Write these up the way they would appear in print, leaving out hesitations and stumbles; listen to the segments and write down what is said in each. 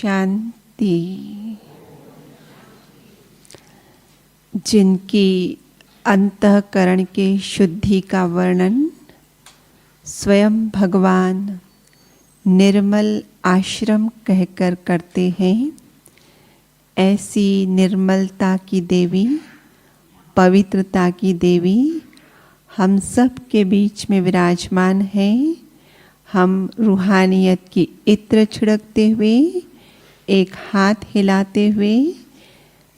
शांति। जिनकी अंतःकरण के शुद्धि का वर्णन स्वयं भगवान निर्मल आश्रम कहकर करते हैं, ऐसी निर्मलता की देवी, पवित्रता की देवी हम सब के बीच में विराजमान है। हम रूहानियत की इत्र छिड़कते हुए, एक हाथ हिलाते हुए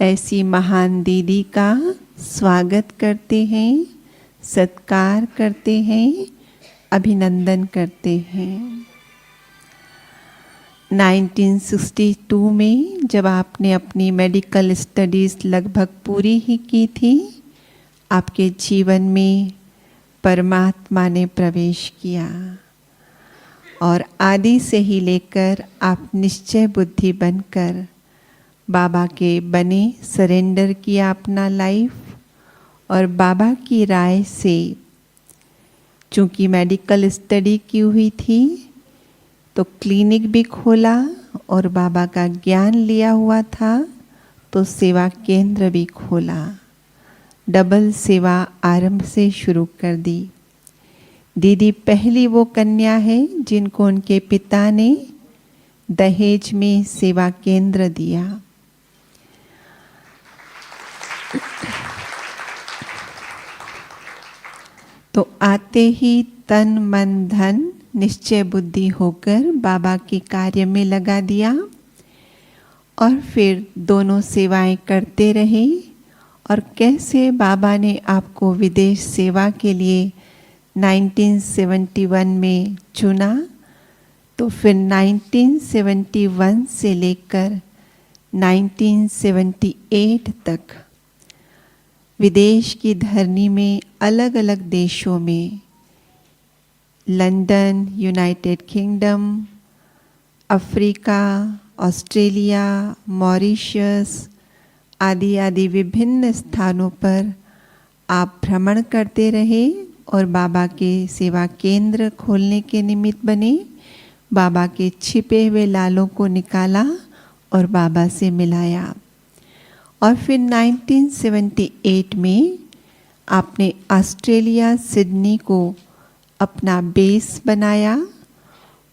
ऐसी महान दीदी का स्वागत करते हैं, सत्कार करते हैं, अभिनंदन करते हैं। 1962 में जब आपने अपनी मेडिकल स्टडीज़ लगभग पूरी ही की थी, आपके जीवन में परमात्मा ने प्रवेश किया और आदि से ही लेकर आप निश्चय बुद्धि बनकर बाबा के बने, सरेंडर किया अपना लाइफ। और बाबा की राय से, चूँकि मेडिकल स्टडी की हुई थी, तो क्लिनिक भी खोला और बाबा का ज्ञान लिया हुआ था तो सेवा केंद्र भी खोला। डबल सेवा आरंभ से शुरू कर दी। दीदी पहली वो कन्या है जिनको उनके पिता ने दहेज में सेवा केंद्र दिया। तो आते ही तन मन धन निश्चय बुद्धि होकर बाबा के कार्य में लगा दिया और फिर दोनों सेवाएं करते रहे। और कैसे बाबा ने आपको विदेश सेवा के लिए 1971 में चुना, तो फिर 1971 से लेकर 1978 तक विदेश की धरनी में अलग अलग देशों में, London, United kingdom, Africa, Australia, Mauritius आदि आदि विभिन्न स्थानों पर आप भ्रमण करते रहे और बाबा के सेवा केंद्र खोलने के निमित्त बने। बाबा के छिपे हुए लालों को निकाला और बाबा से मिलाया। और फिर 1978 में आपने ऑस्ट्रेलिया सिडनी को अपना बेस बनाया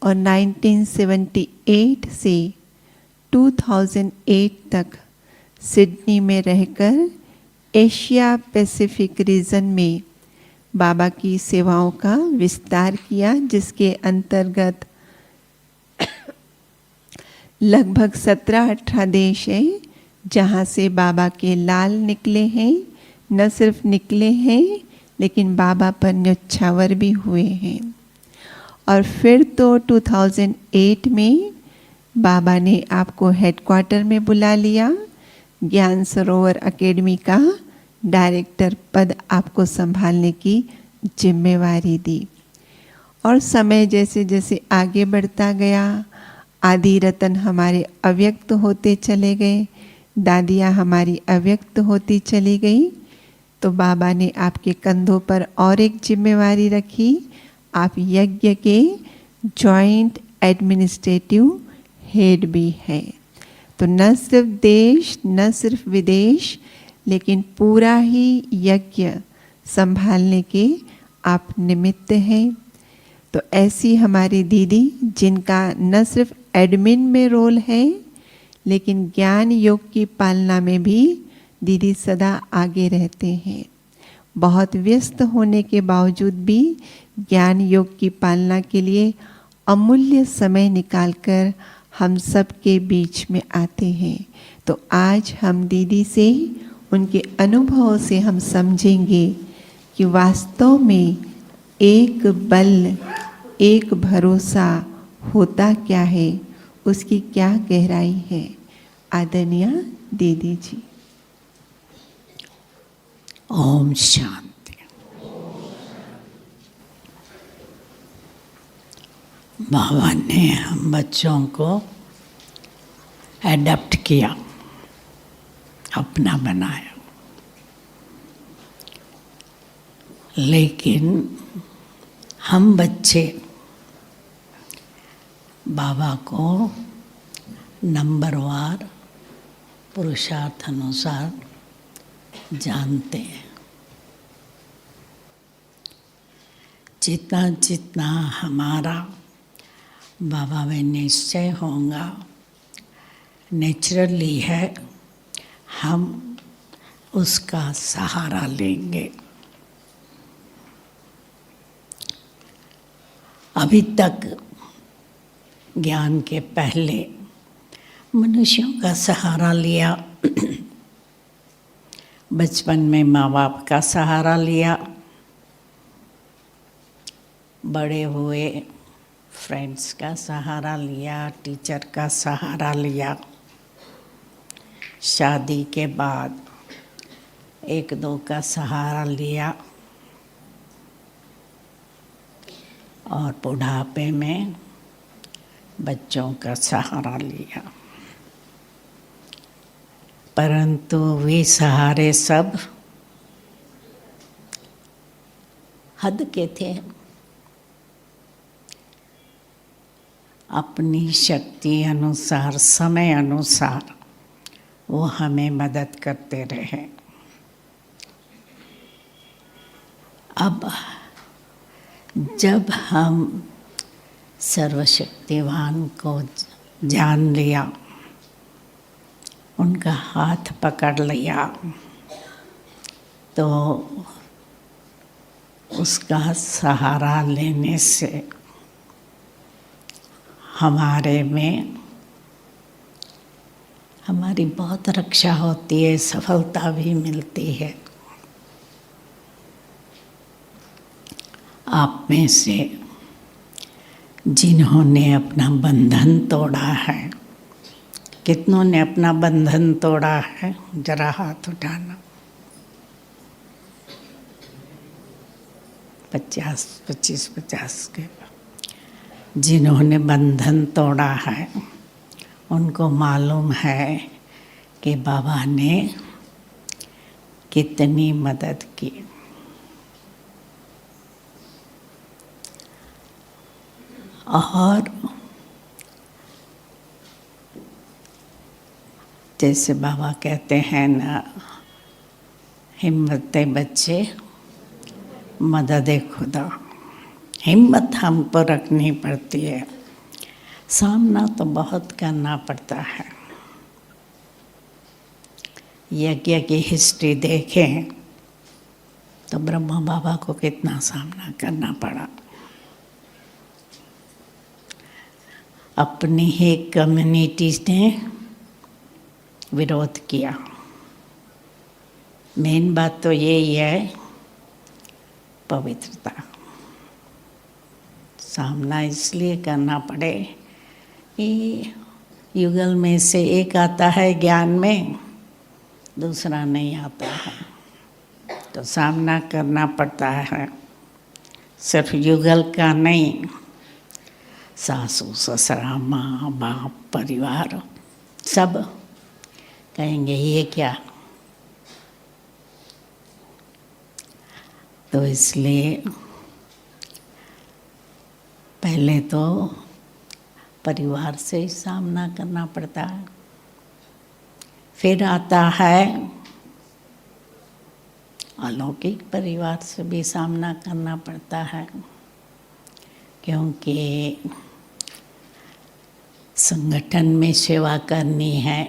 और 1978 से 2008 तक सिडनी में रहकर एशिया पैसिफिक रीजन में बाबा की सेवाओं का विस्तार किया, जिसके अंतर्गत लगभग 17-18 देश हैं जहाँ से बाबा के लाल निकले हैं। न सिर्फ निकले हैं लेकिन बाबा पर न्योछावर भी हुए हैं। और फिर तो 2008 में बाबा ने आपको हेडक्वार्टर में बुला लिया। ज्ञान सरोवर एकेडमी का डायरेक्टर पद आपको संभालने की जिम्मेवारी दी। और समय जैसे जैसे आगे बढ़ता गया, आदि रतन हमारे अव्यक्त होते चले गए, दादियाँ हमारी अव्यक्त होती चली गई, तो बाबा ने आपके कंधों पर और एक जिम्मेवारी रखी। आप यज्ञ के जॉइंट एडमिनिस्ट्रेटिव हेड भी हैं। तो न सिर्फ देश, न सिर्फ विदेश, लेकिन पूरा ही यज्ञ संभालने के आप निमित्त हैं। तो ऐसी हमारी दीदी, जिनका न सिर्फ एडमिन में रोल है लेकिन ज्ञान योग की पालना में भी दीदी सदा आगे रहते हैं। बहुत व्यस्त होने के बावजूद भी ज्ञान योग की पालना के लिए अमूल्य समय निकालकर हम सब के बीच में आते हैं। तो आज हम दीदी से, उनके अनुभवों से हम समझेंगे कि वास्तव में एक बल, एक भरोसा होता क्या है, उसकी क्या गहराई है। आदरणीय दीदी जी। ओम शांति। बाबा ने हम बच्चों को एडप्ट किया, अपना बनाया, लेकिन हम बच्चे बाबा को नंबरवार पुरुषार्थ अनुसार जानते हैं। जितना जितना हमारा बाबा में निश्चय होगा, नेचुरली है, हम उसका सहारा लेंगे। अभी तक ज्ञान के पहले मनुष्यों का सहारा लिया, बचपन में माँ बाप का सहारा लिया, बड़े हुए फ्रेंड्स का सहारा लिया, टीचर का सहारा लिया, शादी के बाद एक दो का सहारा लिया और बुढ़ापे में बच्चों का सहारा लिया। परंतु वे सहारे सब हद के थे। अपनी शक्ति अनुसार, समय अनुसार वो हमें मदद करते रहे। अब जब हम सर्वशक्तिवान को जान लिया, उनका हाथ पकड़ लिया, तो उसका सहारा लेने से हमारे में हमारी बहुत रक्षा होती है, सफलता भी मिलती है। आप में से जिन्होंने अपना बंधन तोड़ा है, कितनों ने अपना बंधन तोड़ा है, जरा हाथ उठाना। 25 के। जिन्होंने बंधन तोड़ा है उनको मालूम है कि बाबा ने कितनी मदद की। और जैसे बाबा कहते हैं ना, हिम्मत बच्चे मदद खुदा। हिम्मत हमको रखनी पड़ती है, सामना तो बहुत करना पड़ता है। यज्ञ की हिस्ट्री देखें तो ब्रह्मा बाबा को कितना सामना करना पड़ा। अपनी ही कम्युनिटी ने विरोध किया। मेन बात तो यही है, पवित्रता। सामना इसलिए करना पड़े कि युगल में से एक आता है ज्ञान में, दूसरा नहीं आता है, तो सामना करना पड़ता है। सिर्फ युगल का नहीं, सासू ससुरा माँ बाप परिवार सब कहेंगे ये क्या। तो इसलिए पहले तो परिवार से ही सामना करना पड़ता है, फिर आता है अलौकिक परिवार से भी सामना करना पड़ता है, क्योंकि संगठन में सेवा करनी है।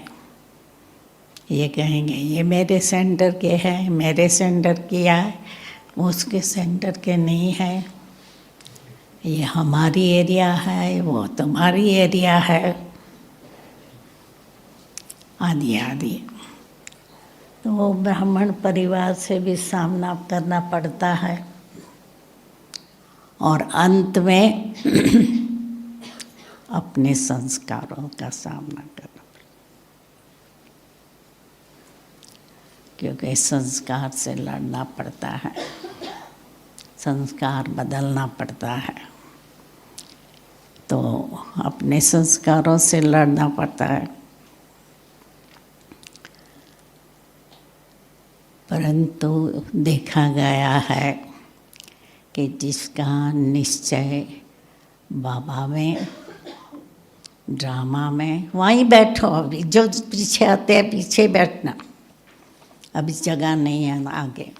ये कहेंगे ये मेरे सेंटर के है, मेरे सेंटर किया है, उसके सेंटर के नहीं है, ये हमारी एरिया है, वो तुम्हारी एरिया है, आदि आदि। तो ब्राह्मण परिवार से भी सामना करना पड़ता है और अंत में अपने संस्कारों का सामना करना पड़ता, क्योंकि संस्कार से लड़ना पड़ता है, संस्कार बदलना पड़ता है। तो अपने संस्कारों से लड़ना पड़ता है। परंतु देखा गया है कि जिसका निश्चय बाबा में ड्रामा में वहीं बैठो, अभी जो पीछे आते हैं पीछे बैठना, अभी जगह नहीं है आगे।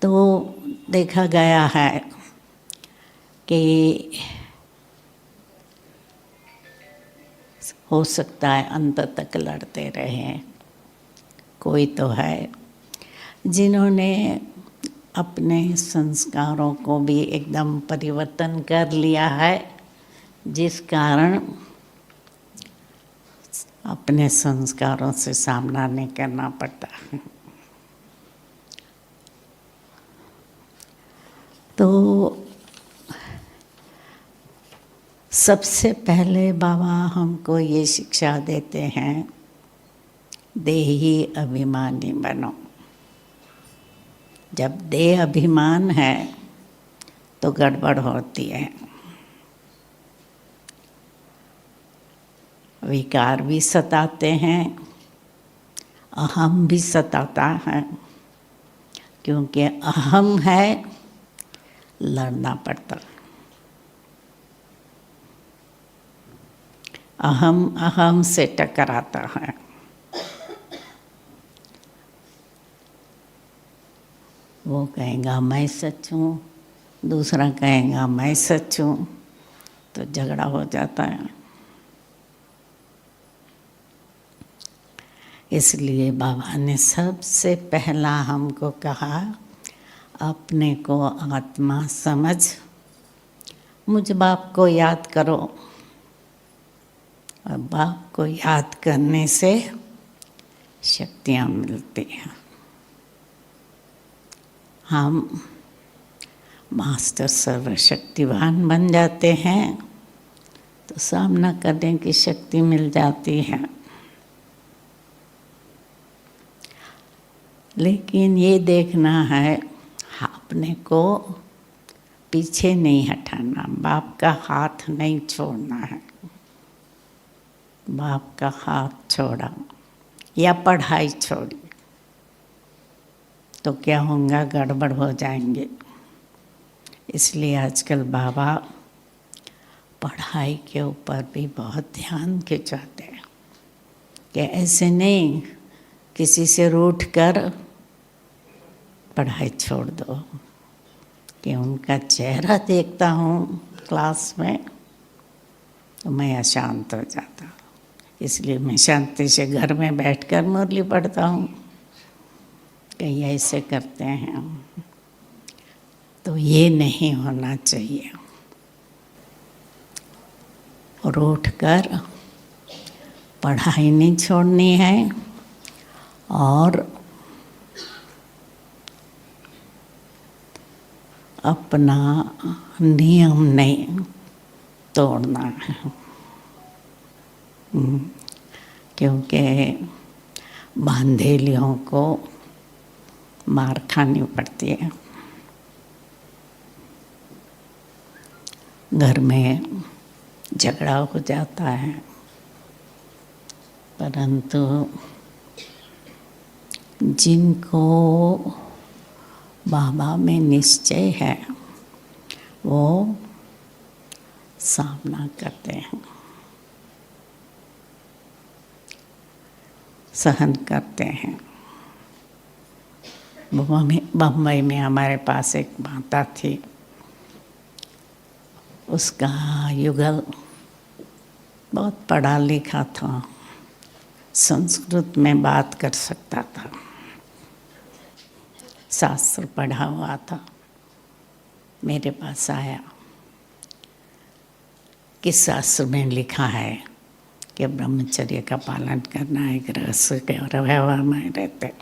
तो देखा गया है कि हो सकता है अंत तक लड़ते रहे। कोई तो है जिन्होंने अपने संस्कारों को भी एकदम परिवर्तन कर लिया है, जिस कारण अपने संस्कारों से सामना नहीं करना पड़ता। तो सबसे पहले बाबा हमको ये शिक्षा देते हैं, देही अभिमानी बनो। जब देह अभिमान है तो गड़बड़ होती है, विकार भी सताते हैं, अहम भी सताता है, क्योंकि अहम है, लड़ना पड़ता। अहम अहम से टकराता है। वो कहेगा मैं सच हूँ, दूसरा कहेगा मैं सच हूँ, तो झगड़ा हो जाता है। इसलिए बाबा ने सबसे पहला हमको कहा, अपने को आत्मा समझ, मुझ बाप को याद करो। और बाप को याद करने से शक्तियाँ मिलती हैं। हम मास्टर सर्वशक्तिवान बन जाते हैं तो सामना करने की शक्ति मिल जाती है। लेकिन ये देखना है, अपने को पीछे नहीं हटाना, बाप का हाथ नहीं छोड़ना है। बाप का हाथ छोड़ा या पढ़ाई छोड़ी तो क्या होगा, गड़बड़ हो जाएंगे। इसलिए आजकल बाबा पढ़ाई के ऊपर भी बहुत ध्यान खिंचाते हैं कि ऐसे नहीं किसी से रूठ कर पढ़ाई छोड़ दो। कि उनका चेहरा देखता हूँ क्लास में तो मैं अशांत हो जाता हूँ। इसलिए मैं शांति से घर में बैठकर मुरली पढ़ता हूँ। कई ऐसे करते हैं, तो ये नहीं होना चाहिए। और उठकर पढ़ाई नहीं छोड़नी है और अपना नियम नहीं तोड़ना है। क्योंकि बांधेलियों को मार खानी पड़ती है। घर में झगड़ा हो जाता है, परंतु जिनको बाबा में निश्चय है वो सामना करते हैं, सहन करते हैं। बम्बई में हमारे पास एक माता थी, उसका युगल बहुत पढ़ा लिखा था, संस्कृत में बात कर सकता था, शास्त्र पढ़ा हुआ था। मेरे पास आया कि शास्त्र में लिखा है कि ब्रह्मचर्य का पालन करना है, गृहस्थ के व्यवहार में रहते,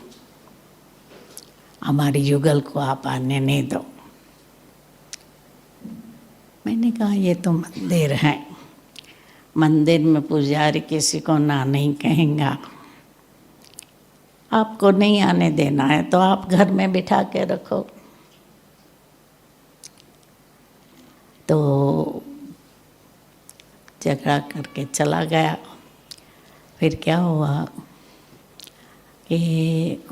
हमारी युगल को आप आने नहीं दो। मैंने कहा ये तो मंदिर है, मंदिर में पुजारी किसी को ना नहीं कहेगा। आपको नहीं आने देना है तो आप घर में बिठा के रखो। तो झगड़ा करके चला गया। फिर क्या हुआ कि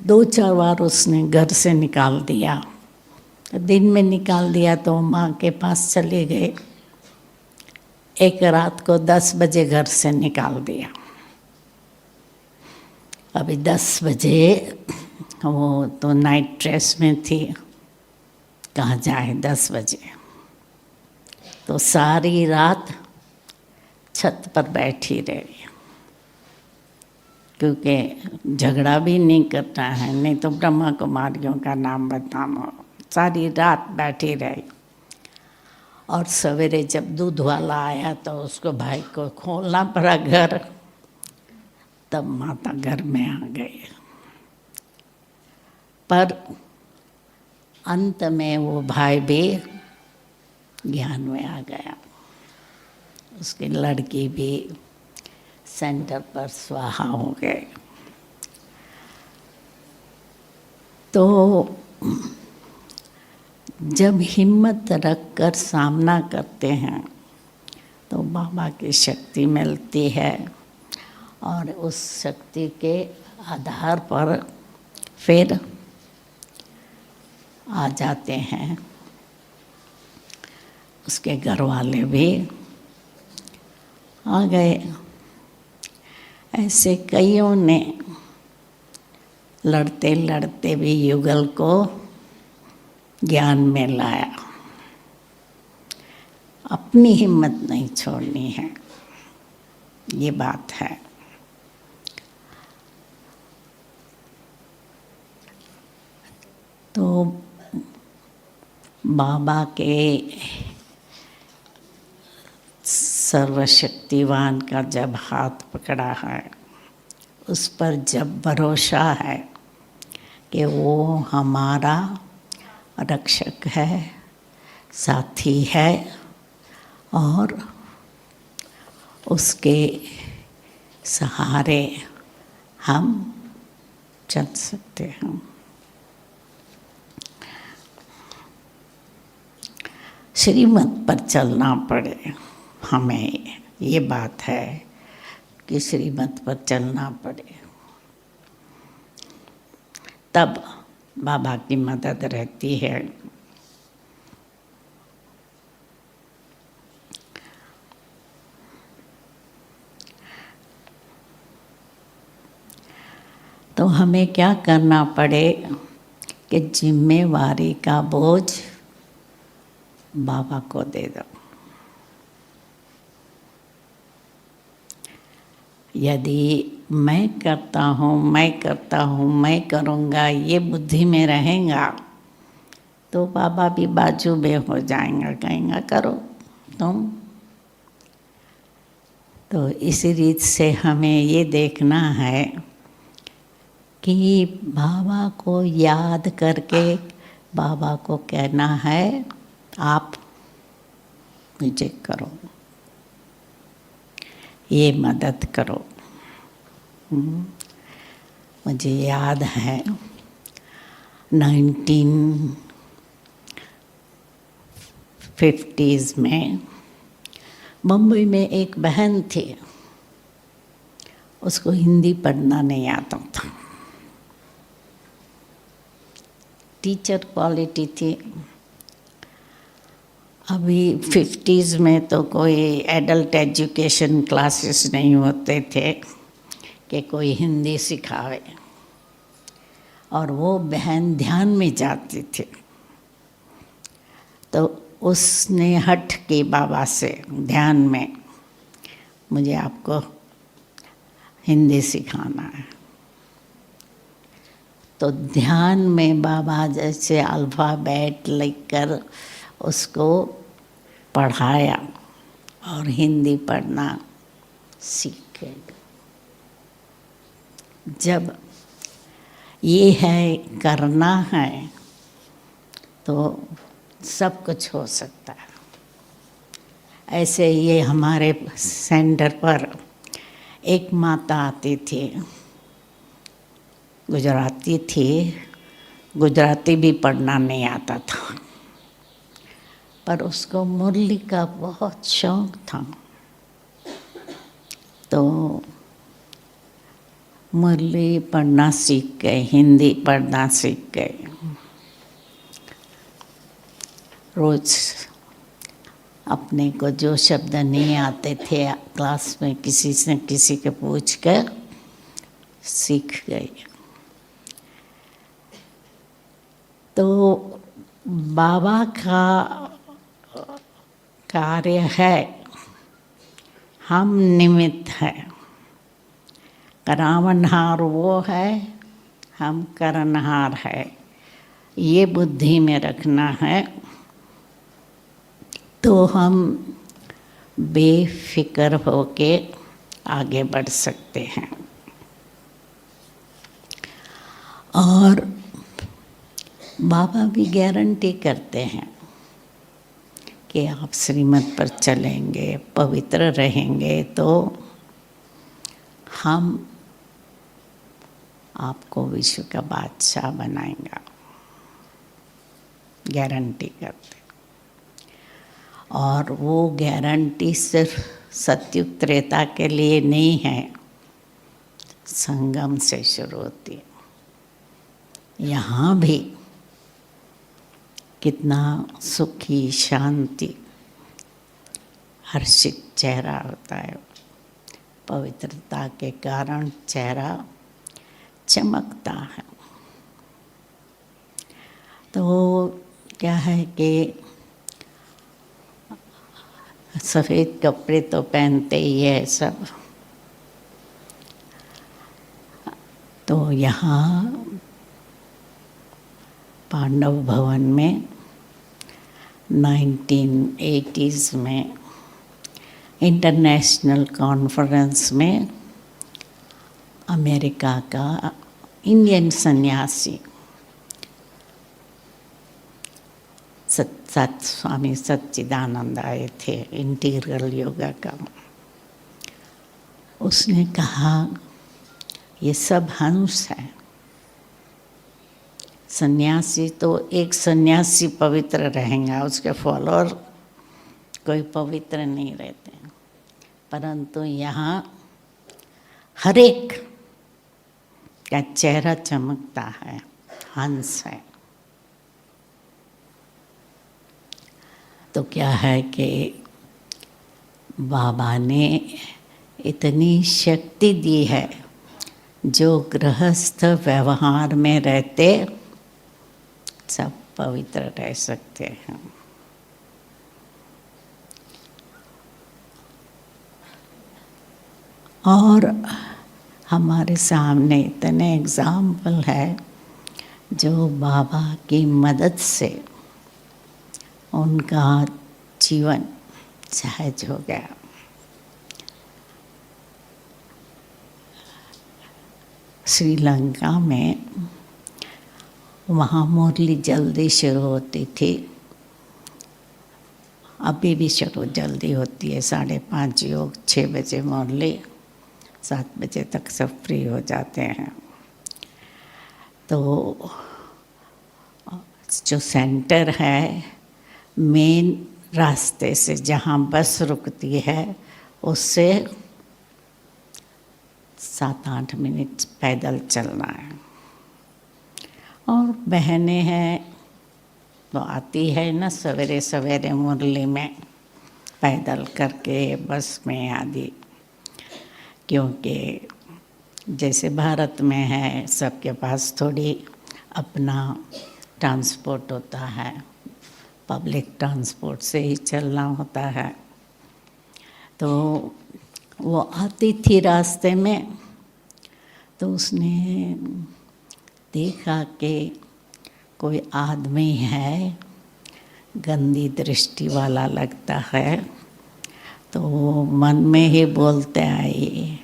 2-4 बार उसने घर से निकाल दिया दिन में निकाल दिया तो माँ के पास चले गए। एक रात को 10 बजे घर से निकाल दिया। अभी 10 बजे वो तो नाइट ड्रेस में थी, कहाँ जाए 10 बजे। तो सारी रात छत पर बैठी रही, क्योंकि झगड़ा भी नहीं करना है, नहीं तो ब्रह्मा कुमारियों का नाम बदनाम हो। सारी रात बैठी रही। और सवेरे जब दूध वाला आया तो उसको भाई को खोलना पड़ा घर, तब माता घर में आ गई। पर अंत में वो भाई भी ज्ञान में आ गया। उसकी लड़की भी सेंटर पर स्वाहा हो गए। तो जब हिम्मत रखकर सामना करते हैं तो बाबा की शक्ति मिलती है, और उस शक्ति के आधार पर फिर आ जाते हैं। उसके घर वाले भी आ गए। ऐसे कईयों ने लड़ते लड़ते भी युगल को ज्ञान में लाया। अपनी हिम्मत नहीं छोड़नी है, ये बात है। तो बाबा के सर्वशक्तिवान का जब हाथ पकड़ा है, उस पर जब भरोसा है कि वो हमारा रक्षक है, साथी है, और उसके सहारे हम चल सकते हैं। श्रीमत पर चलना पड़े हमें, ये बात है कि श्रीमत पर चलना पड़े, तब बाबा की मदद रहती है। तो हमें क्या करना पड़े कि जिम्मेवारी का बोझ बाबा को दे दो। यदि मैं करता हूँ, मैं करूँगा, ये बुद्धि में रहेगा, तो बाबा भी बाजू में हो जाएंगे, कहेंगे करो तुम। तो इसी रीत से हमें ये देखना है कि बाबा को याद करके बाबा को कहना है, आप मुझे करो, ये मदद करो। मुझे याद है 1950s में मुंबई में एक बहन थी, उसको हिंदी पढ़ना नहीं आता था। टीचर क्वालिटी थी। अभी 50s में तो कोई एडल्ट एजुकेशन क्लासेस नहीं होते थे कि कोई हिंदी सिखावे, और वो बहन ध्यान में जाती थी। तो उसने हट के बाबा से ध्यान में, मुझे आपको हिंदी सिखाना है। तो ध्यान में बाबा जैसे अल्फ़ाबेट लिखकर उसको पढ़ाया और हिंदी पढ़ना सीख गए। जब ये है करना है तो सब कुछ हो सकता है। ऐसे ये हमारे सेंटर पर एक माता आती थी, गुजराती थी, गुजराती भी पढ़ना नहीं आता था, पर उसको मुरली का बहुत शौक था। तो मुरली पढ़ना सीख गए, हिंदी पढ़ना सीख गए। रोज अपने को जो शब्द नहीं आते थे क्लास में किसी से किसी के पूछ कर सीख गए। तो बाबा का कार्य है, हम निमित्त हैं। करावनहार वो है, हम करनहार है। ये बुद्धि में रखना है तो हम बेफिक्र होके आगे बढ़ सकते हैं। और बाबा भी गारंटी करते हैं कि आप श्रीमत पर चलेंगे, पवित्र रहेंगे तो हम आपको विश्व का बादशाह बनाएंगे, गारंटी करते। और वो गारंटी सिर्फ सत्युग त्रेता के लिए नहीं है, संगम से शुरू होती है। यहाँ भी कितना सुखी, शांति, हर्षित चेहरा होता है। पवित्रता के कारण चेहरा चमकता है। तो क्या है कि सफ़ेद कपड़े तो पहनते ही है सब। तो यहाँ पांडव भवन में 1980s में इंटरनेशनल कॉन्फ्रेंस में अमेरिका का इंडियन सन्यासी स्वामी सच्चिदानंद आए थे, इंटीग्रल योगा का। उसने कहा ये सब हंस है। सन्यासी तो एक सन्यासी पवित्र रहेगा, उसके फॉलोअर कोई पवित्र नहीं रहते, परंतु यहाँ हर एक का चेहरा चमकता है, हंस है। तो क्या है कि बाबा ने इतनी शक्ति दी है, जो गृहस्थ व्यवहार में रहते सब पवित्र रह सकते हैं। और हमारे सामने इतने एग्जाम्पल है जो बाबा की मदद से उनका जीवन सहज हो गया। श्रीलंका में वहाँ मुरली जल्दी शुरू होती थी, अभी भी शुरू जल्दी होती है। 5:30 योग, 6 बजे मुरली, 7 बजे तक सब फ्री हो जाते हैं। तो जो सेंटर है, मेन रास्ते से जहाँ बस रुकती है उससे 7-8 मिनट पैदल चलना है। और बहनें हैं तो आती है ना सवेरे सवेरे मुरली में पैदल करके, बस में आदि। क्योंकि जैसे भारत में है सबके पास थोड़ी अपना ट्रांसपोर्ट होता है, पब्लिक ट्रांसपोर्ट से ही चलना होता है। तो वो आती थी रास्ते में, तो उसने देखा कि कोई आदमी है, गंदी दृष्टि वाला लगता है। तो मन में ही बोलते आई,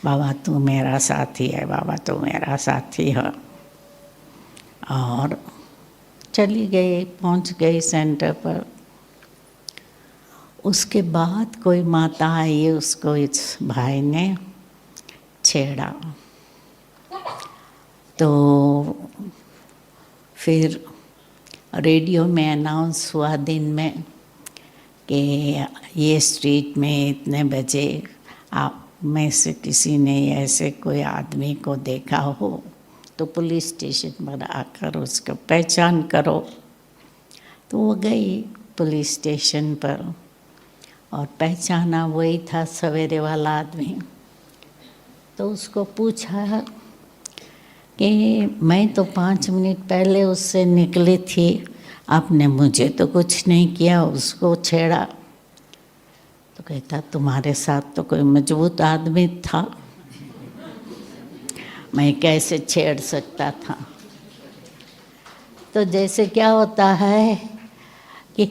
बाबा तू मेरा साथी है, बाबा तू मेरा साथी है। और चली गई, पहुंच गई सेंटर पर। उसके बाद कोई माता आई, उसको इस भाई ने छेड़ा। तो फिर रेडियो में अनाउंस हुआ दिन में कि ये स्ट्रीट में इतने बजे आप में से किसी ने ऐसे कोई आदमी को देखा हो तो पुलिस स्टेशन पर आकर उसको पहचान करो। तो वो गई पुलिस स्टेशन पर और पहचाना वही था सवेरे वाला आदमी। तो उसको पूछा कि मैं तो 5 मिनट पहले उससे निकली थी, आपने मुझे तो कुछ नहीं किया, उसको छेड़ा। तो कहता तुम्हारे साथ तो कोई मजबूत आदमी था, मैं कैसे छेड़ सकता था। तो जैसे क्या होता है कि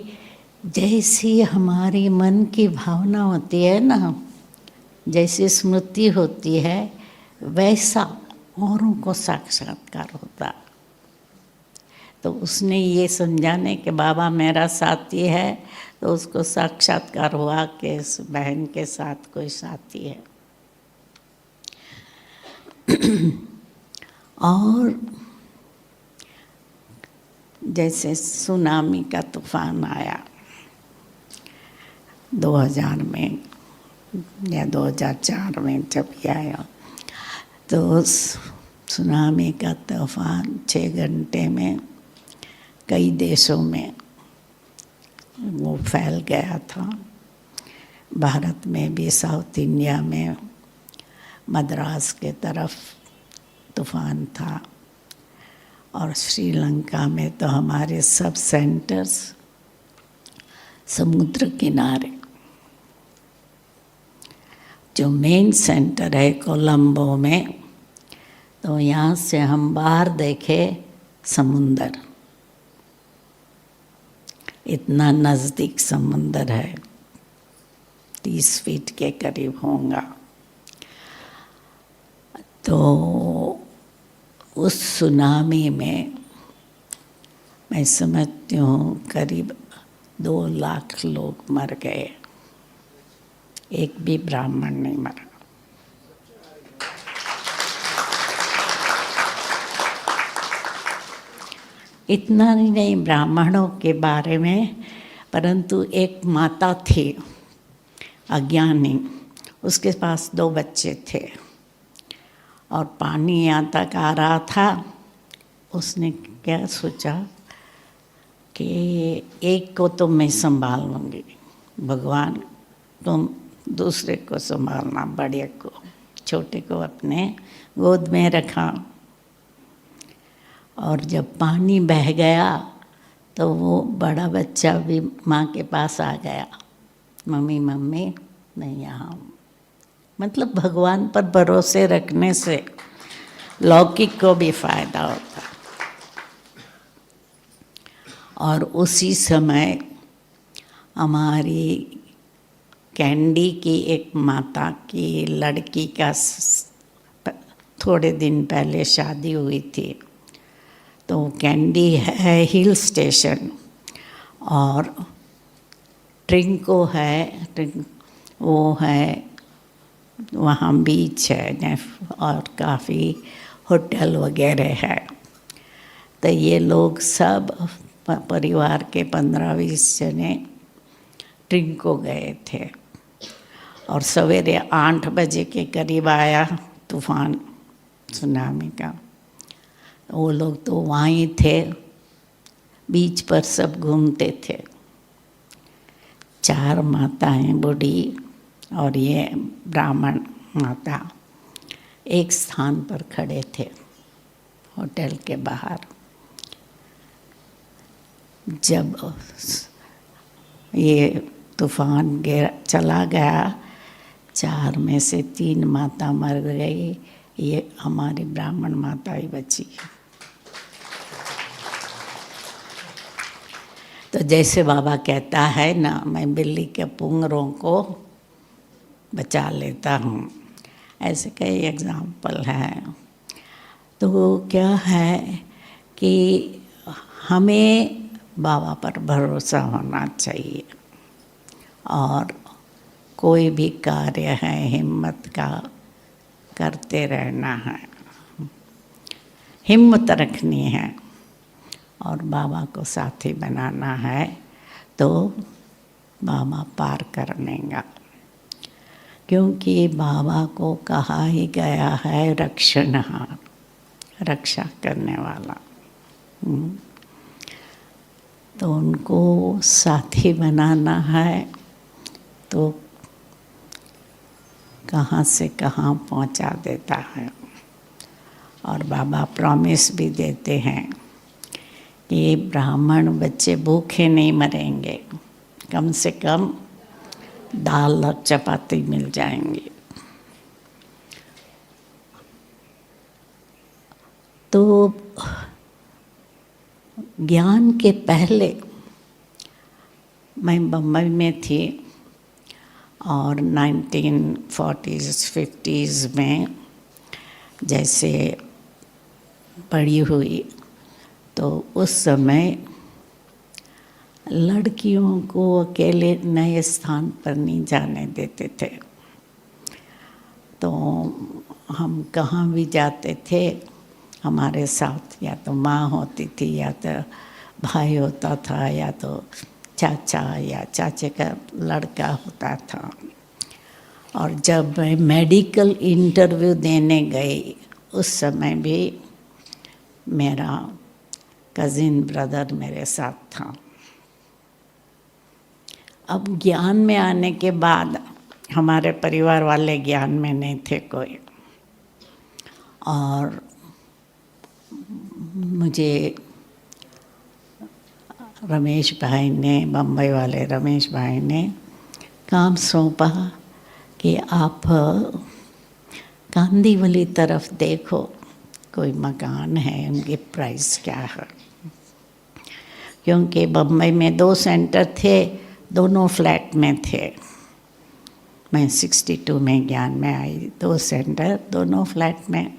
जैसी हमारी मन की भावना होती है ना, जैसी स्मृति होती है, वैसा औरों को साक्षात्कार होता। तो उसने ये समझाने कि बाबा मेरा साथी है, तो उसको साक्षात्कार हुआ कि इस बहन के साथ कोई साथी है। और जैसे सुनामी का तूफान आया 2000 में या 2004 में जब ये आया, तो उस सुनामी का तूफान 6 घंटे में कई देशों में वो फैल गया था। भारत में भी, साउथ इंडिया में, मद्रास के तरफ तूफान था, और श्रीलंका में तो हमारे सब सेंटर्स समुद्र किनारे। जो मेन सेंटर है कोलंबो में, तो यहाँ से हम बाहर देखे समुंदर, इतना नज़दीक समुंदर है, 30 फीट के करीब होगा। तो उस सुनामी में मैं समझती हूँ करीब 2 लाख लोग मर गए, एक भी ब्राह्मण नहीं मरा। इतना ही नहीं ब्राह्मणों के बारे में, परंतु एक माता थी अज्ञानी, उसके पास 2 बच्चे थे और पानी यहाँ तक आ रहा था। उसने क्या सोचा कि एक को तो मैं संभाल लूँगी, भगवान तुम दूसरे को संभालना, बड़े को, छोटे को अपने गोद में रखा। और जब पानी बह गया तो वो बड़ा बच्चा भी माँ के पास आ गया, मम्मी मम्मी मैं यहाँ हूँ। मतलब भगवान पर भरोसे रखने से लौकिक को भी फायदा होता। और उसी समय हमारी कैंडी की एक माता की लड़की का थोड़े दिन पहले शादी हुई थी। तो कैंडी है हिल स्टेशन और ट्रिंको है, वो है वहाँ बीच है और काफ़ी होटल वगैरह है। तो ये लोग सब परिवार के 15-20 जने ट्रिंको गए थे और सवेरे 8 बजे के करीब आया तूफान सुनामी का। वो लोग तो वहाँ ही थे, बीच पर सब घूमते थे। 4 माताएं बूढ़ी और ये ब्राह्मण माता एक स्थान पर खड़े थे होटल के बाहर। जब ये तूफान चला गया, 4 में से 3 माता मर गई, ये हमारी ब्राह्मण माता ही बची। तो जैसे बाबा कहता है ना, मैं बिल्ली के पुंगरों को बचा लेता हूँ, ऐसे कई एग्जाम्पल हैं। तो क्या है कि हमें बाबा पर भरोसा होना चाहिए और कोई भी कार्य है हिम्मत का करते रहना है, हिम्मत रखनी है और बाबा को साथी बनाना है, तो बाबा पार कर लेगा। क्योंकि बाबा को कहा ही गया है रक्षणहार, रक्षा करने वाला। तो उनको साथी बनाना है तो कहाँ से कहाँ पहुँचा देता है। और बाबा प्रॉमिस भी देते हैं कि ब्राह्मण बच्चे भूखे नहीं मरेंगे, कम से कम दाल और चपाती मिल जाएंगी। तो ज्ञान के पहले मैं बम्बई में थी और 1940s 50s में जैसे पढ़ी हुई, तो उस समय लड़कियों को अकेले नए स्थान पर नहीं जाने देते थे। तो हम कहाँ भी जाते थे, हमारे साथ या तो माँ होती थी या तो भाई होता था या तो चाचा या चाचे का लड़का होता था। और जब मैं मेडिकल इंटरव्यू देने गई उस समय भी मेरा कज़िन ब्रदर मेरे साथ था। अब ज्ञान में आने के बाद हमारे परिवार वाले ज्ञान में नहीं थे कोई, और मुझे रमेश भाई ने, बम्बई वाले रमेश भाई ने काम सौंपा कि आप कांदीवली तरफ देखो, कोई मकान है, उनकी प्राइस क्या है। क्योंकि बम्बई में 2 सेंटर थे, दोनों फ्लैट में थे। मैं 62 में ज्ञान में आई, 2 सेंटर दोनों फ्लैट में।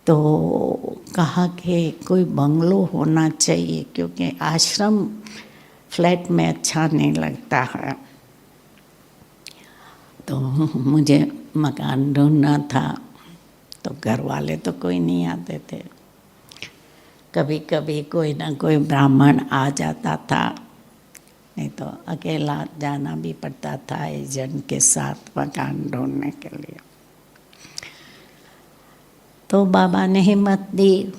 तो कहा कि कोई बंगलो होना चाहिए क्योंकि आश्रम फ्लैट में अच्छा नहीं लगता है। तो मुझे मकान ढूंढना था, तो घर वाले तो कोई नहीं आते थे। कभी कभी कोई ना कोई ब्राह्मण आ जाता था, नहीं तो अकेला जाना भी पड़ता था एजेंट के साथ मकान ढूंढने के लिए। तो बाबा ने हिम्मत दी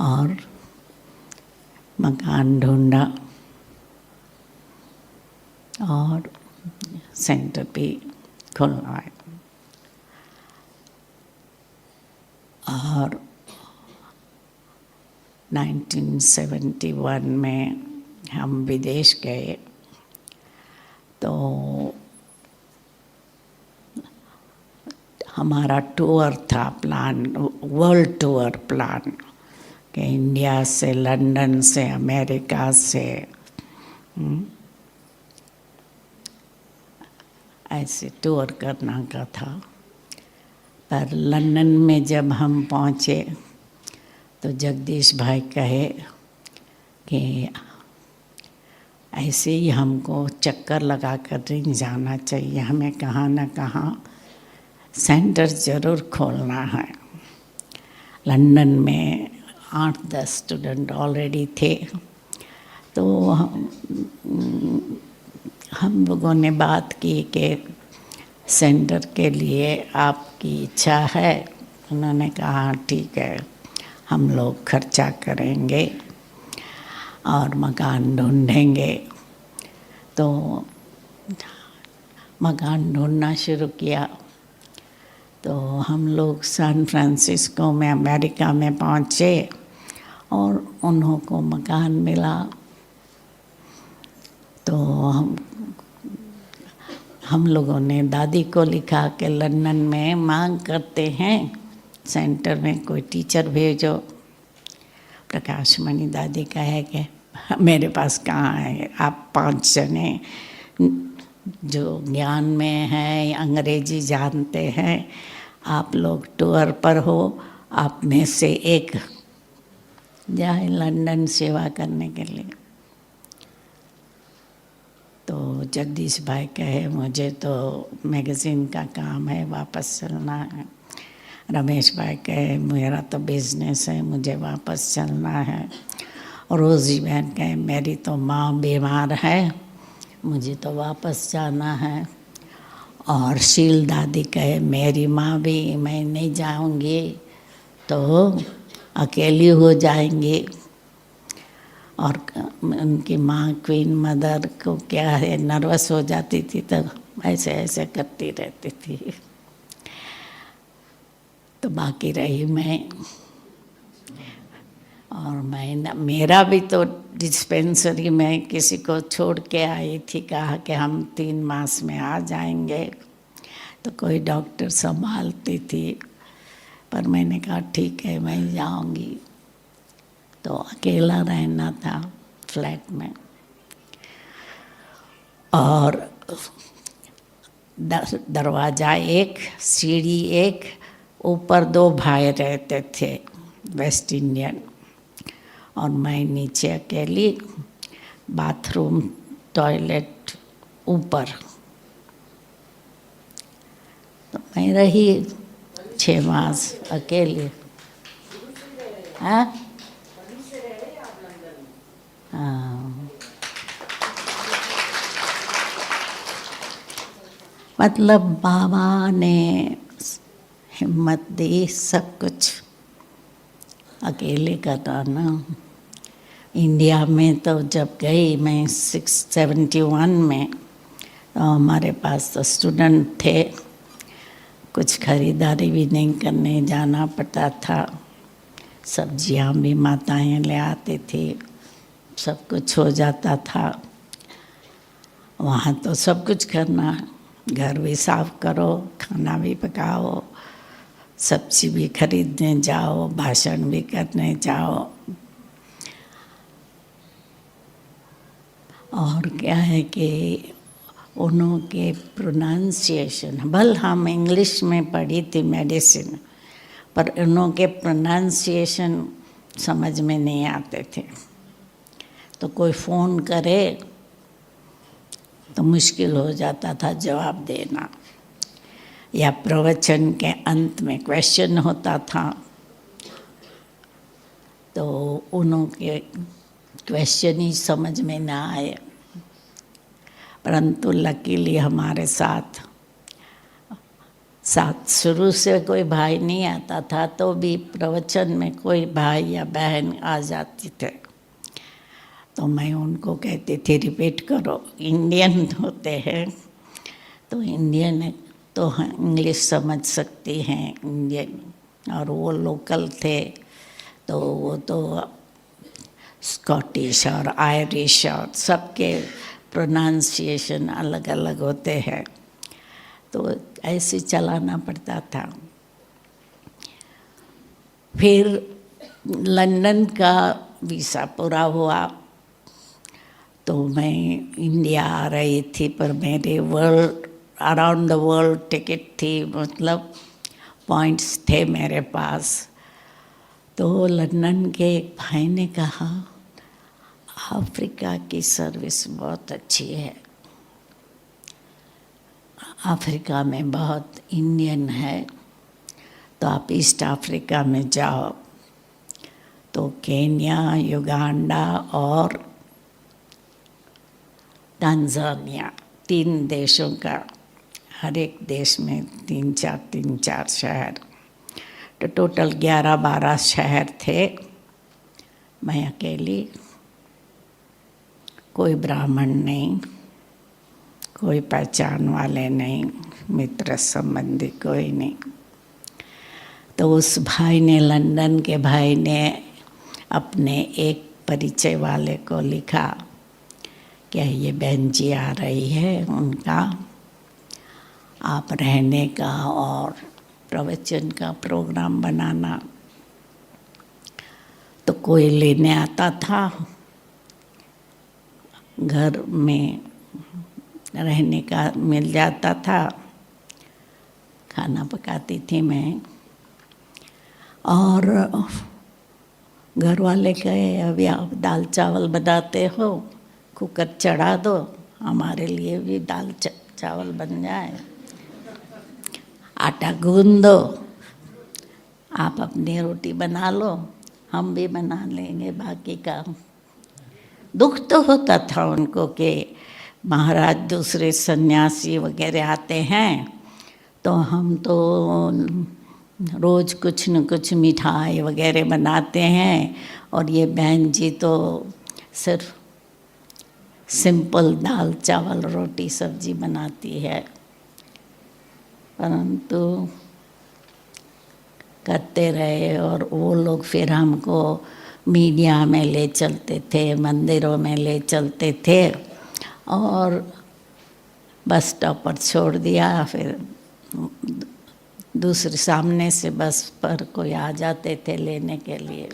और मकान ढूंढा और सेंटर भी खुलवाए। और 1971 में हम विदेश गए, तो हमारा टूर था प्लान, वर्ल्ड टूर प्लान, कि इंडिया से, लंदन से, अमेरिका से, ऐसे टूर करना का था। पर लंदन में जब हम पहुँचे तो जगदीश भाई कहे कि ऐसे ही हमको चक्कर लगा कर नहीं जाना चाहिए, हमें कहाँ न कहाँ सेंटर ज़रूर खोलना है। लंदन में 8-10 स्टूडेंट ऑलरेडी थे। तो हम लोगों ने बात की कि सेंटर के लिए आपकी इच्छा है। उन्होंने कहा ठीक है, हम लोग खर्चा करेंगे और मकान ढूंढेंगे। तो मकान ढूंढना शुरू किया। तो हम लोग सैन फ्रांसिस्को में, अमेरिका में पहुँचे और उन्हों को मकान मिला। तो हम लोगों ने दादी को लिखा कि लंदन में मांग करते हैं सेंटर में कोई टीचर भेजो। प्रकाश मणि दादी का है कि मेरे पास कहाँ है, आप 5 जने जो ज्ञान में हैं, अंग्रेजी जानते हैं, आप लोग टूर पर हो, आप में से एक जाए लंदन सेवा करने के लिए। तो जगदीश भाई कहे मुझे तो मैगज़ीन का काम है, वापस चलना है। रमेश भाई कहे मेरा तो बिजनेस है, मुझे वापस चलना है। रोज़ी बहन कहे मेरी तो माँ बीमार है, मुझे तो वापस जाना है। और शील दादी कहे मेरी माँ भी, मैं नहीं जाऊंगी तो अकेली हो जाएंगी। और उनकी माँ क्वीन मदर को क्या है, नर्वस हो जाती थी तो ऐसे ऐसे करती रहती थी। तो बाकी रही मैं, और मेरा भी तो डिस्पेंसरी में किसी को छोड़ के आई थी, कहा कि हम 3 मास में आ जाएंगे, तो कोई डॉक्टर संभालती थी, पर मैंने कहा ठीक है मैं जाऊंगी। तो अकेला रहना था फ्लैट में, और दरवाज़ा एक, सीढ़ी एक, ऊपर 2 भाई रहते थे वेस्ट इंडियन, और मैं नीचे अकेली, बाथरूम टॉयलेट ऊपर। तो मैं रही 6 मास अकेली। हाँ हाँ, मतलब बाबा ने हिम्मत दी सब कुछ अकेले करना। इंडिया में तो जब गई मैं 71 में, तो हमारे पास तो स्टूडेंट थे, कुछ खरीदारी भी नहीं करने जाना पड़ता था, सब्जियां भी माताएं ले आती थी, सब कुछ हो जाता था। वहाँ तो सब कुछ करना, घर भी साफ करो, खाना भी पकाओ, सब्जी भी खरीदने जाओ, भाषण भी करने जाओ। और क्या है कि उनके प्रोनाउंसिएशन, भले हम इंग्लिश में पढ़ी थी मेडिसिन, पर उनके प्रोनाउंसिएशन समझ में नहीं आते थे। तो कोई फ़ोन करे तो मुश्किल हो जाता था जवाब देना, या प्रवचन के अंत में क्वेश्चन होता था तो उनके क्वेश्चन ही समझ में ना आए। परंतु लकीली हमारे साथ शुरू से कोई भाई नहीं आता था, तो भी प्रवचन में कोई भाई या बहन आ जाती थे तो मैं उनको कहती थी रिपीट करो। इंडियन होते हैं तो इंडियन तो इंग्लिश समझ सकती हैं इंडियन, और वो लोकल थे तो वो तो स्कॉटिश और आयरिश और सबके प्रोनाउंसिएशन अलग अलग होते हैं, तो ऐसे चलाना पड़ता था। फिर लंदन का वीज़ा पूरा हुआ तो मैं इंडिया आ रही थी, पर मेरे अराउंड द वर्ल्ड टिकट थी, मतलब पॉइंट्स थे मेरे पास। तो लंदन के एक भाई ने कहा अफ्रीका की सर्विस बहुत अच्छी है, अफ्रीका में बहुत इंडियन है, तो आप ईस्ट अफ्रीका में जाओ। तो केन्या, युगांडा और टांजानिया 3 देशों का, हर एक देश में 3-4 शहर, तो टोटल 11-12 शहर थे। मैं अकेली, कोई ब्राह्मण नहीं, कोई पहचान वाले नहीं, मित्र संबंधी कोई नहीं। तो उस भाई ने, लंदन के भाई ने अपने एक परिचय वाले को लिखा कि ये बहन जी आ रही है, उनका आप रहने का और प्रवचन का प्रोग्राम बनाना। तो कोई लेने आता था, घर में रहने का मिल जाता था, खाना पकाती थी मैं। और घर वाले कहे अभी आप दाल चावल बनाते हो, कुकर चढ़ा दो, हमारे लिए भी दाल चावल बन जाए, आटा गूंद दो, आप अपनी रोटी बना लो, हम भी बना लेंगे बाकी का। दुख तो होता था उनको कि महाराज दूसरे सन्यासी वगैरह आते हैं तो हम तो रोज़ कुछ न कुछ मिठाई वगैरह बनाते हैं, और ये बहन जी तो सिर्फ सिंपल दाल चावल रोटी सब्जी बनाती है, परंतु करते रहे। और वो लोग फिर हमको मीडिया में ले चलते थे, मंदिरों में ले चलते थे, और बस स्टॉप पर छोड़ दिया। फिर दूसरे सामने से बस पर कोई आ जाते थे लेने के लिए।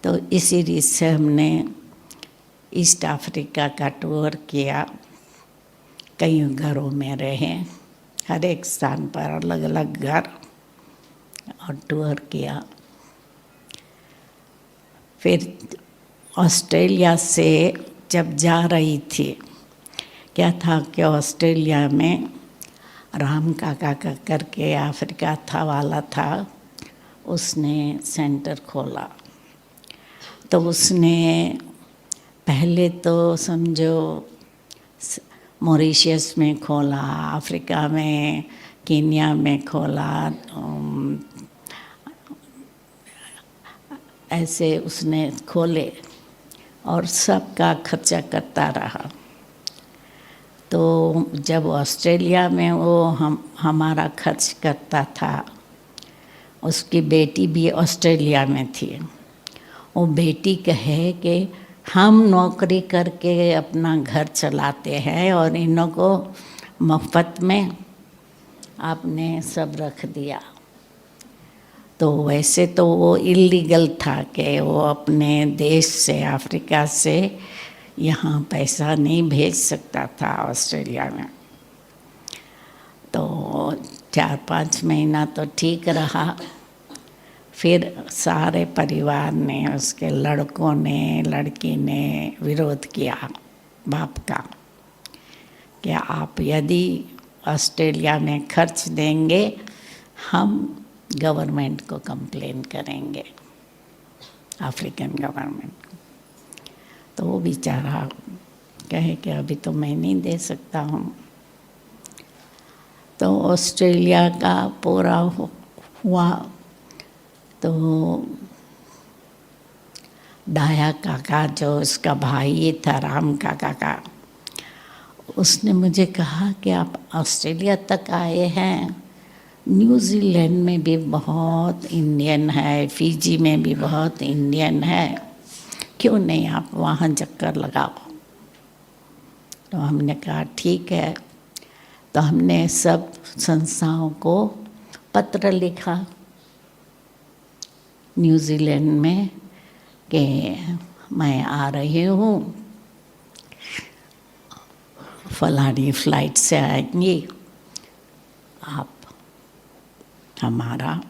तो इसी रीत से हमने ईस्ट अफ्रीका का टूर किया, कई घरों में रहे, हर एक स्थान पर अलग अलग घर, और टूर किया। फिर ऑस्ट्रेलिया से जब जा रही थी, क्या था कि ऑस्ट्रेलिया में राम काका का करके अफ्रीका था वाला था, उसने सेंटर खोला। तो उसने पहले तो समझो मॉरिशस में खोला, अफ्रीका में, केन्या में खोला, ऐसे उसने खोले और सबका खर्चा करता रहा। तो जब ऑस्ट्रेलिया में वो हमारा खर्च करता था, उसकी बेटी भी ऑस्ट्रेलिया में थी। वो बेटी कहे कि हम नौकरी करके अपना घर चलाते हैं और इन्हों को मुफ्त में आपने सब रख दिया। तो वैसे तो वो इलीगल था कि वो अपने देश से, अफ्रीका से यहाँ पैसा नहीं भेज सकता था ऑस्ट्रेलिया में। तो 4-5 महीना तो ठीक रहा। फिर सारे परिवार ने, उसके लड़कों ने, लड़की ने विरोध किया बाप का कि आप यदि ऑस्ट्रेलिया में खर्च देंगे, हम गवर्नमेंट को कंप्लेन करेंगे, अफ्रीकन गवर्नमेंट को। तो वो बेचारा कहे कि अभी तो मैं नहीं दे सकता हूँ। तो ऑस्ट्रेलिया का पूरा हुआ। तो डाया काका, जो उसका भाई था राम काका का, उसने मुझे कहा कि आप ऑस्ट्रेलिया तक आए हैं, न्यूजीलैंड में भी बहुत इंडियन है, फिजी में भी बहुत इंडियन है, क्यों नहीं आप वहाँ चक्कर लगाओ। तो हमने कहा ठीक है। तो हमने सब संस्थाओं को पत्र लिखा न्यूजीलैंड में कि मैं आ रही हूँ, फलानी फ्लाइट से आएंगी, आप हमारा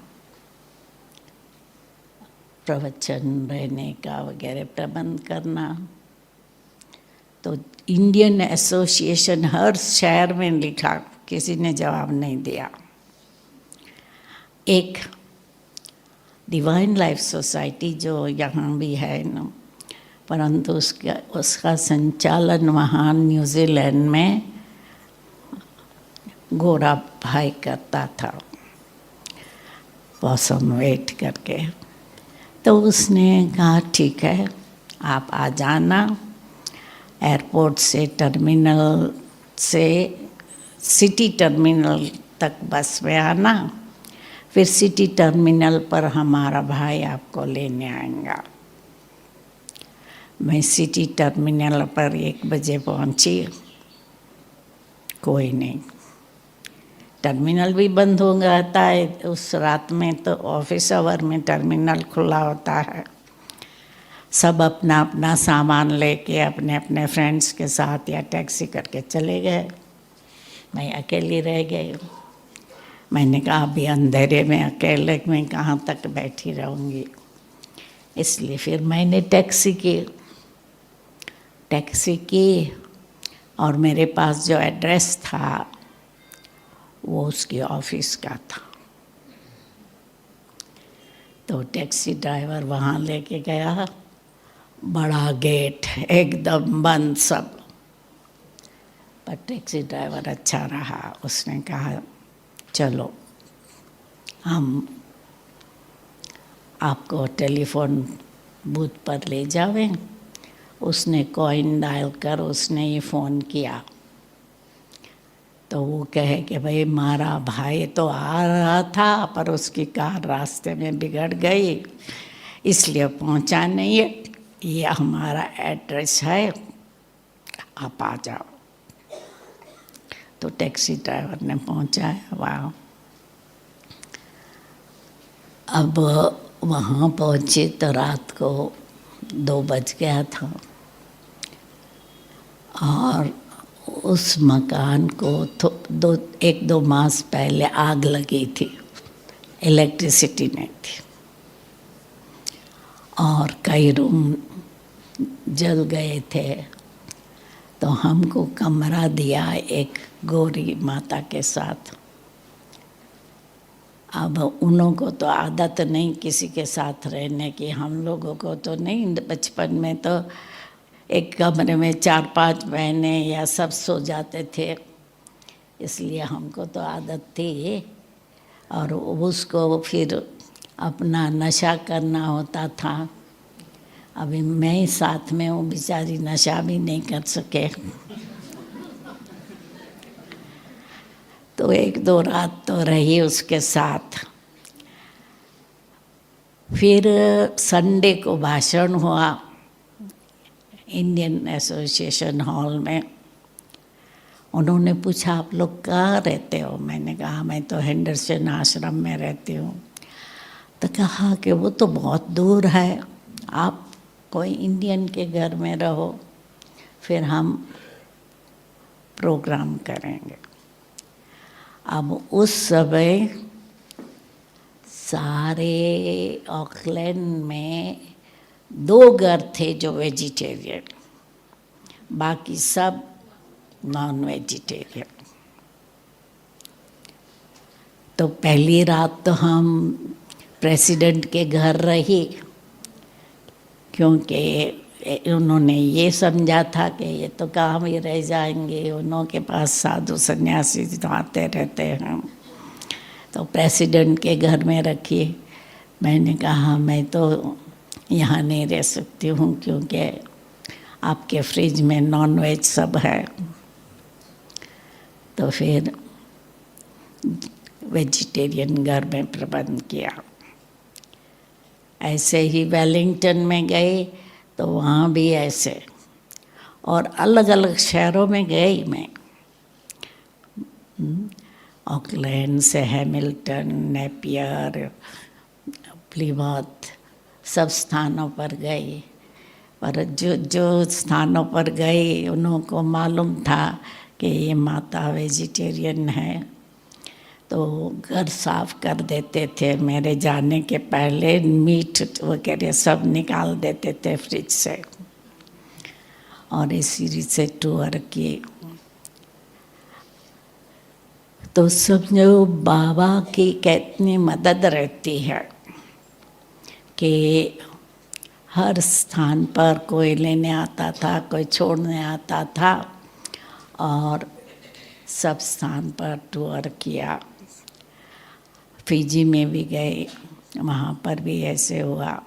प्रवचन, रहने का वगैरह प्रबंध करना। तो इंडियन एसोसिएशन हर शहर में लिखा, किसी ने जवाब नहीं दिया। एक डिवाइन लाइफ सोसाइटी जो यहाँ भी है ना, परंतु उसका संचालन वहाँ न्यूजीलैंड में गोरा भाई करता था, मौसम वेट करके। तो उसने कहा ठीक है, आप आ जाना, एयरपोर्ट से, टर्मिनल से सिटी टर्मिनल तक बस में आना, फिर सिटी टर्मिनल पर हमारा भाई आपको लेने आएगा। मैं सिटी टर्मिनल पर 1 बजे पहुंची, कोई नहीं, टर्मिनल भी बंद हो जाता है उस रात में, तो ऑफिस आवर में टर्मिनल खुला होता है। सब अपना अपना सामान लेके अपने अपने फ्रेंड्स के साथ या टैक्सी करके चले गए। मैं अकेली रह गई। मैंने कहा अभी अंधेरे में अकेले में कहाँ तक बैठी रहूँगी, इसलिए फिर मैंने टैक्सी की और मेरे पास जो एड्रेस था वो उसके ऑफिस का था। तो टैक्सी ड्राइवर वहाँ लेके गया, बड़ा गेट एकदम बंद सब, पर टैक्सी ड्राइवर अच्छा रहा। उसने कहा चलो हम आपको टेलीफोन बूथ पर ले जावें उसने कॉइन डाल कर उसने ये फ़ोन किया। तो वो कहे कि भाई हमारा भाई तो आ रहा था पर उसकी कार रास्ते में बिगड़ गई, इसलिए पहुंचा नहीं है, ये हमारा एड्रेस है, आप आ जाओ। तो टैक्सी ड्राइवर ने पहुंचाया वहाँ। अब वहाँ पहुँचे तो रात को 2 बज गया था और उस मकान को 1-2 मास पहले आग लगी थी, इलेक्ट्रिसिटी नहीं थी और कई रूम जल गए थे। तो हमको कमरा दिया एक गौरी माता के साथ। अब उन को तो आदत नहीं किसी के साथ रहने की, हम लोगों को तो नहीं, बचपन में तो एक कमरे में 4-5 बहनें या सब सो जाते थे, इसलिए हमको तो आदत थी। और उसको फिर अपना नशा करना होता था। अभी मैं साथ में हूँ, बेचारी नशा भी नहीं कर सके। तो 1-2 रात तो रही उसके साथ। फिर संडे को भाषण हुआ इंडियन एसोसिएशन हॉल में। उन्होंने पूछा आप लोग कहाँ रहते हो? मैंने कहा मैं तो हेंडरसन आश्रम में रहती हूँ। तो कहा कि वो तो बहुत दूर है, आप कोई इंडियन के घर में रहो, फिर हम प्रोग्राम करेंगे। अब उस समय सारे ऑकलैंड में 2 घर थे जो वेजिटेरियन, बाकी सब नॉन वेजिटेरियन। तो पहली रात तो हम प्रेसिडेंट के घर रही, क्योंकि उन्होंने ये समझा था कि ये तो काम ही रह जाएंगे, उनके पास साधु सन्यासी तो आते रहते हैं। तो प्रेसिडेंट के घर में रखी। मैंने कहा मैं तो यहाँ नहीं रह सकती हूँ क्योंकि आपके फ्रिज में नॉन वेज सब है। तो फिर वेजिटेरियन घर में प्रबंध किया। ऐसे ही वेलिंगटन में गए तो वहाँ भी ऐसे, और अलग अलग शहरों में गई मैं, ऑकलैंड से हैमिल्टन, नेपियर, प्लीमथ, सब स्थानों पर गई। पर जो स्थानों पर गई उन्हों को मालूम था कि ये माता वेजिटेरियन है, तो घर साफ कर देते थे। मेरे जाने के पहले मीट वगैरह सब निकाल देते थे फ्रिज से। और इसी से टूर की। तो समझो बाबा की कितनी मदद रहती है कि हर स्थान पर कोई लेने आता था, कोई छोड़ने आता था, और सब स्थान पर टूर किया। फिजी में भी गए, वहाँ पर भी ऐसे हुआ।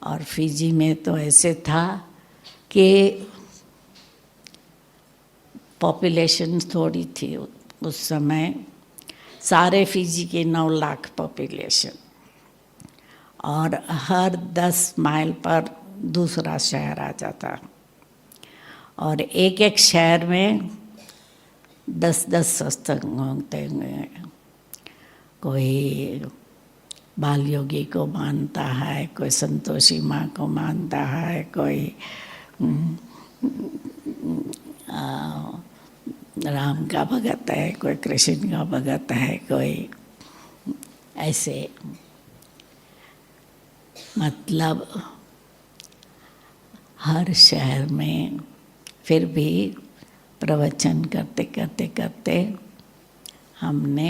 और फिजी में तो ऐसे था कि पॉपुलेशन थोड़ी थी उस समय, सारे फिजी के 9 लाख पॉपुलेशन, और हर 10 माइल पर दूसरा शहर आ जाता, और एक शहर में 10-10 सत्संग होते हैं। कोई बाल योगी को मानता है, कोई संतोषी माँ को मानता है, कोई राम का भगत है, कोई कृष्ण का भगत है, कोई ऐसे। मतलब हर शहर में फिर भी प्रवचन करते करते करते हमने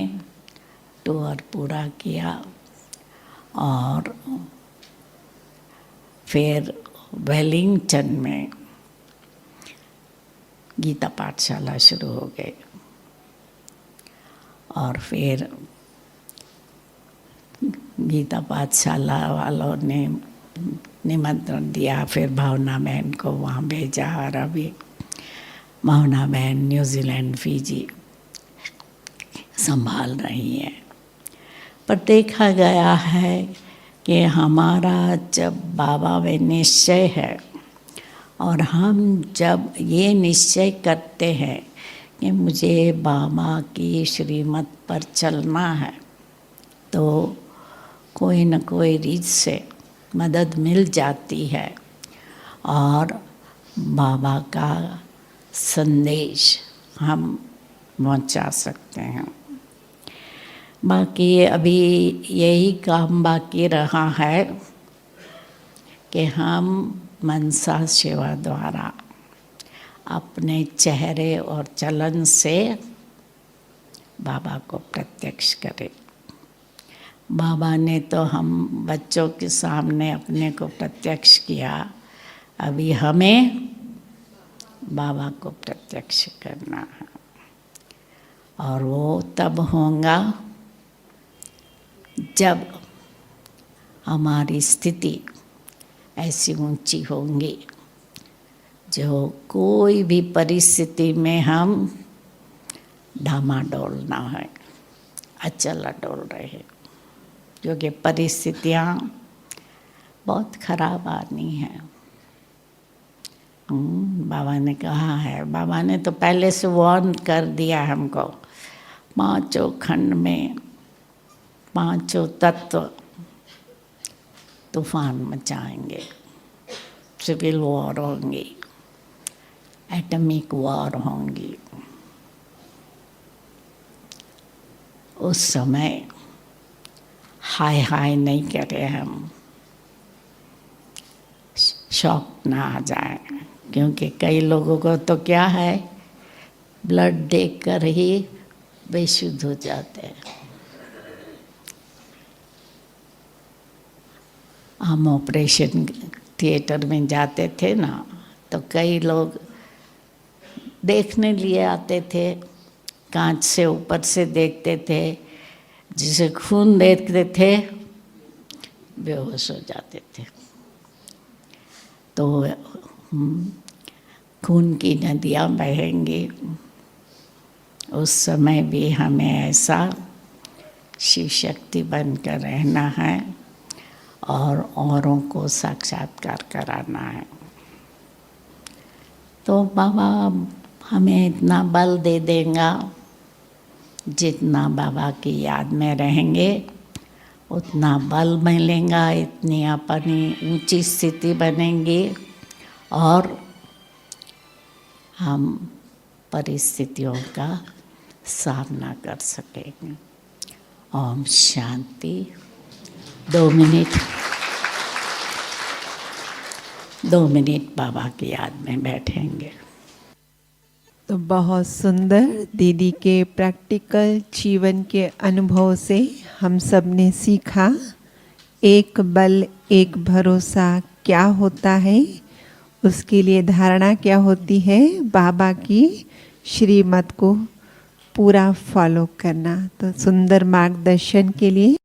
टूर पूरा किया। और फिर वेलिंगटन में गीता पाठशाला शुरू हो गई, और फिर गीता पाठशाला वालों ने निमंत्रण दिया, फिर भावना बहन को वहाँ भेजा और अभी भावना बहन न्यूजीलैंड फिजी संभाल रही है। पर देखा गया है कि हमारा जब बाबा में निश्चय है और हम जब ये निश्चय करते हैं कि मुझे बाबा की श्रीमत पर चलना है, तो कोई न कोई रीत से मदद मिल जाती है और बाबा का संदेश हम पहुंचा सकते हैं। बाकी अभी यही काम बाकी रहा है कि हम मनसा सेवा द्वारा अपने चेहरे और चलन से बाबा को प्रत्यक्ष करें। बाबा ने तो हम बच्चों के सामने अपने को प्रत्यक्ष किया, अभी हमें बाबा को प्रत्यक्ष करना है और वो तब होगा जब हमारी स्थिति ऐसी ऊंची होंगी जो कोई भी परिस्थिति में हम डामाडोल ना है, अचल अडोल रहे, क्योंकि परिस्थितियाँ बहुत खराब आनी हैं। बाबा ने कहा है, बाबा ने तो पहले से वार्न कर दिया हमको, पांचों खंड में पांचों तत्व तूफान मचाएंगे, सिविल वॉर होंगी, एटॉमिक वॉर होंगी। उस समय हाय हाय नहीं करें हम, शॉक ना आ जाए, क्योंकि कई लोगों को तो क्या है, ब्लड देखकर ही बेशुद्ध हो जाते हैं। हम ऑपरेशन थिएटर में जाते थे ना, तो कई लोग देखने लिए आते थे, कांच से ऊपर से देखते थे, जिसे खून देखते थे बेहोश हो जाते थे। तो खून की नदियाँ बहेंगी, उस समय भी हमें ऐसा शिव शक्ति बनकर रहना है और औरों को साक्षात्कार कराना है। तो बाबा हमें इतना बल दे देगा, जितना बाबा की याद में रहेंगे उतना बल मिलेगा, इतनी अपनी ऊंची स्थिति बनेगी और हम परिस्थितियों का सामना कर सकेंगे। ओम शांति। 2 मिनट बाबा की याद में बैठेंगे। तो बहुत सुंदर दीदी के प्रैक्टिकल जीवन के अनुभव से हम सब ने सीखा एक बल एक भरोसा क्या होता है, उसके लिए धारणा क्या होती है, बाबा की श्रीमत को पूरा फॉलो करना। तो सुंदर मार्गदर्शन के लिए